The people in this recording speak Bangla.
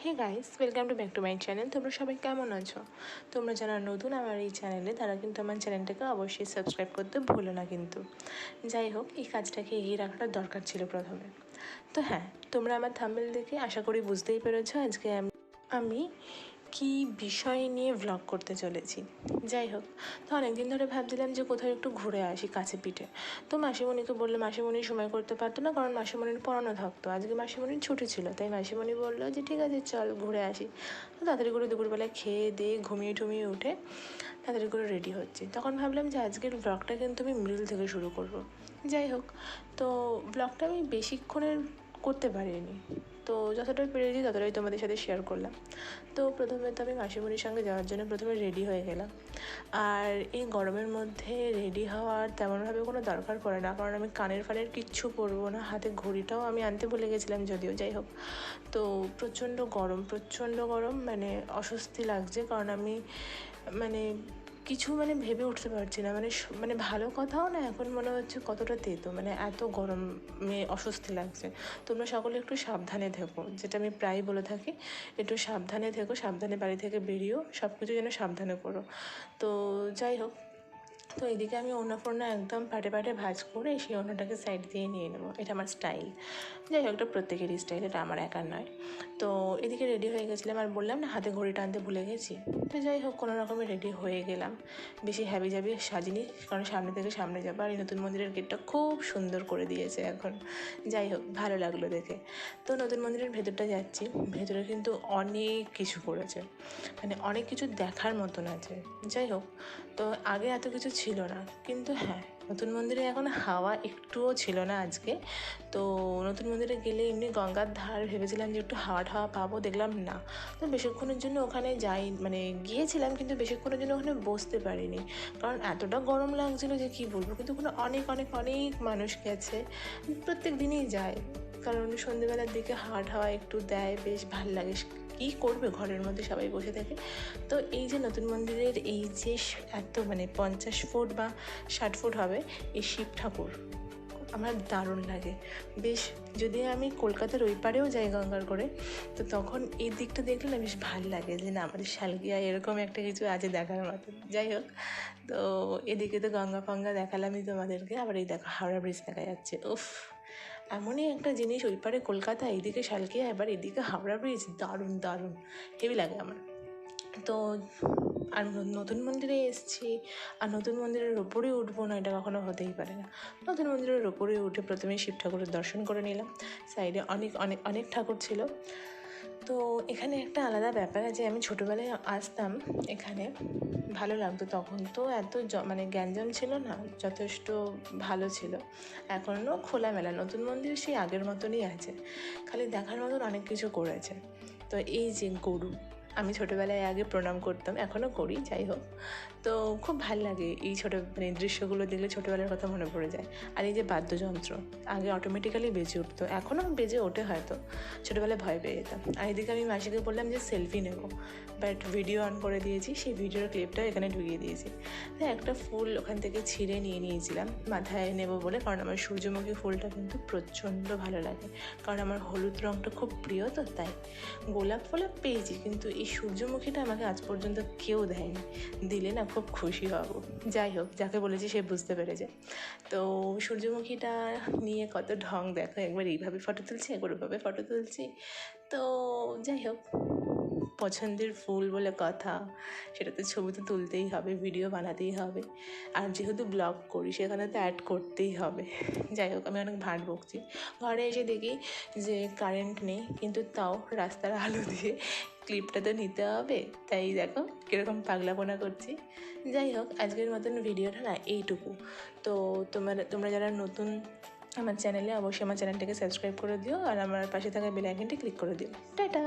Hey guys, welcome back to my channel. তোমরা সবাই কেমন আছো? তোমরা যারা নতুন আমার এই চ্যানেলে তারা কিন্তু আমার চ্যানেলটাকে অবশ্যই সাবস্ক্রাইব করতে ভুলো না কিন্তু। যাই হোক, এই কাজটাকে এগিয়ে রাখাটা দরকার ছিল প্রথমে। তো হ্যাঁ, তোমরা আমার থাম্বনেল দেখে আশা করি বুঝতেই পেরেছো আজকে আমি কি বিষয় নিয়ে ভ্লগ করতে চলেছি। যাই হোক, তো অনেকদিন ধরে ভাবছিলাম যে কোথাও একটু ঘুরে আসি কাছে পিঠে। তো মাসিমণিকে বললে মাসিমণি সময় করতে পারতো না, কারণ মাসিমণির পড়ানো থাকতো। আজকে মাসিমণির ছুটি ছিল, তাই মাসিমণি বললো যে ঠিক আছে চল ঘুরে আসি। তো তাড়াতাড়ি করে দুপুরবেলায় খেয়ে দিয়ে ঘুমিয়ে টুমিয়ে উঠে তাড়াতাড়ি করে রেডি হচ্ছি। তখন ভাবলাম যে আজকের ব্লগটা কিন্তু আমি মিডল থেকে শুরু করব। যাই হোক, তো ব্লগটা আমি বেশিক্ষণের করতে পারিনি, তো যতটা পেরেছি ততটাই তোমাদের সাথে শেয়ার করলাম। তো প্রথমে তো আমি মাসিমণির সঙ্গে যাওয়ার জন্য প্রথমে রেডি হয়ে গেলাম। আর এই গরমের মধ্যে রেডি হওয়ার তেমনভাবে কোনো দরকার পড়ে না, কারণ আমি কানের ফানের কিচ্ছু পরবো না, হাতে ঘড়িটাও আমি আনতে ভুলে গেছিলাম যদিও। যাই হোক, তো প্রচণ্ড গরম, মানে অস্বস্তি লাগছে, কারণ আমি মানে কিছু ভেবে উঠতে পারছি না, মানে ভালো কথাও না, এখন মনে হচ্ছে কতটা তেতো, মানে এত গরমে অস্বস্তি লাগছে। তোমরা সকলে একটু সাবধানে থেকো, যেটা আমি প্রায় বলে থাকি, একটু সাবধানে থেকো, সাবধানে বাড়ি থেকে বেরিয়েও, সব কিছু যেন সাবধানে করো। তো যাই হোক, তো এদিকে আমি ওড়না একদম পাটে পাটে ভাঁজ করে সেই ওড়নাটাকে সাইড দিয়ে নিয়ে নেবো, এটা আমার স্টাইল। যাই হোক, এটা প্রত্যেকেরই স্টাইল, এটা আমার একার নয়। তো এদিকে রেডি হয়ে গেছিলাম, আর বললাম না হাতে ঘড়িটা আনতে ভুলে গেছি। তো যাই হোক, কোনো রকমে রেডি হয়ে গেলাম, বেশি হ্যাবি জাবি সাজিনি, কারণ সামনে থেকে সামনে যাবো। আর এই নতুন মন্দিরের গেটটা খুব সুন্দর করে দিয়েছে এখন। যাই হোক, ভালো লাগলো দেখে। তো নতুন মন্দিরের ভেতরটা যাচ্ছি, ভেতরে কিন্তু অনেক কিছু করেছে, মানে অনেক কিছু দেখার মতন আছে। যাই হোক, তো আগে এত কিছু ছিল না, কিন্তু হ্যাঁ, নতুন মন্দিরে এখন হাওয়া একটুও ছিল না আজকে। তো নতুন মন্দিরে গেলে এমনি গঙ্গার ধার ভেবেছিলাম যে একটু হাওয়া ঠাওয়া পাবো, দেখলাম না। তো বেশিক্ষণের জন্য ওখানে গিয়েছিলাম, কিন্তু বেশিক্ষণের জন্য ওখানে বসতে পারিনি, কারণ এতটা গরম লাগছিলো যে কী বলবো। কিন্তু ওখানে অনেক অনেক অনেক মানুষ গেছে, প্রত্যেক দিনই যায়, কারণ সন্ধ্যেবেলার দিকে হাওয়া একটু দেয়, বেশ ভাল লাগে। কী করবে, ঘরের মধ্যে সবাই বসে থাকে। তো এই যে নতুন মন্দিরের এই যে এত 50 ফুট বা 60 ফুট হবে এই শিব ঠাকুর, আমার দারুণ লাগে বেশ। যদি আমি কলকাতার ওই পারেও যাই গঙ্গার করে, তো তখন এই দিকটা দেখলে না বেশ ভাল লাগে, যে না আমাদের শালগিয়ায় এরকম একটা কিছু আছে দেখার মতন। যাই হোক, তো এদিকে তো গঙ্গা ফঙ্গা দেখালামই তোমাদেরকে, আবার এই দেখো হাওড়া ব্রিজ দেখা যাচ্ছে। উফ, এমনই একটা জিনিস, ওই পারে কলকাতা, এইদিকে শালকিয়া, এবার এদিকে হাওড়া ব্রিজ, দারুণ দারুণ হেভি লাগে আমার। তো আর নতুন মন্দিরে এসেছি, আর নতুন মন্দিরের ওপরে উঠবো না, এটা কখনো হতেই পারে না। নতুন মন্দিরের ওপরে উঠে প্রথমে শিব ঠাকুরের দর্শন করে নিলাম। সাইডে অনেক অনেক অনেক ঠাকুর ছিল। তো এখানে একটা আলাদা ব্যাপার আছে, আমি ছোটোবেলায় আসতাম এখানে, ভালো লাগতো তখন। তো এত গ্যাঞ্জাম ছিল না, যথেষ্ট ভালো ছিল। এখনও খোলামেলা, নতুন মন্দির সেই আগের মতনই আছে, খালি দেখার মতন অনেক কিছু করেছে। তো এই যে গরু, আমি ছোটোবেলায় আগে প্রণাম করতাম, এখনও করি। যাই হোক, তো খুব ভাল লাগে এই দৃশ্যগুলো দেখলে, ছোটোবেলার কথা মনে পড়ে যায়। আর এই যে বাদ্যযন্ত্র, আগে অটোমেটিক্যালি বেজে উঠতো, এখনও বেজে ওঠে হয়তো, ছোটোবেলায় ভয় পেয়ে যেতাম। আর এদিকে আমি মাসিকে বললাম যে সেলফি নেব, বাট ভিডিও অন করে দিয়েছি, সেই ভিডিওর ক্লিপটা এখানে ঢুকিয়ে দিয়েছি। তাই একটা ফুল ওখান থেকে ছিঁড়ে নিয়ে নিয়েছিলাম মাথায় নেব বলে, কারণ আমার সূর্যমুখী ফুলটা কিন্তু প্রচণ্ড ভালো লাগে, কারণ আমার হলুদ রঙটা খুব প্রিয়। তো তাই গোলাপ ফোলাপ পেয়েছি, কিন্তু এই সূর্যমুখীটা আমাকে আজ পর্যন্ত কেউ দেয়নি, দিলে না খুব খুশি হব। যাই হোক, যাকে বলেছি সে বুঝতে পেরেছে। তো সূর্যমুখীটা নিয়ে কত ঢং দেখো, একবার এইভাবে ফটো তুলছি, একবার ওইভাবে ফটো তুলছি। তো যাই হোক, পছন্দের ফুল বলে কথা, সেটাতে ছবি তো তুলতেই হবে, ভিডিও বানাতেই হবে, আর যেহেতু ব্লগ করি সেখানে তো অ্যাড করতেই হবে। যাই হোক, আমি অনেক ভাট বকছি। ঘরে এসে দেখি যে কারেন্ট নেই, কিন্তু তাও রাস্তার আলো দিয়ে ক্লিপটা তো নিতে হবে, তাই দেখো কীরকম পাগলাপোনা করছি। যাই হোক, আজকের মতন ভিডিওটা না এইটুকু। তো তোমরা যারা নতুন আমার চ্যানেলে, অবশ্যই আমার চ্যানেলটাকে সাবস্ক্রাইব করে দিও, আর আমার পাশে থাকা বেল আইকনটি ক্লিক করে দিও। টাটা।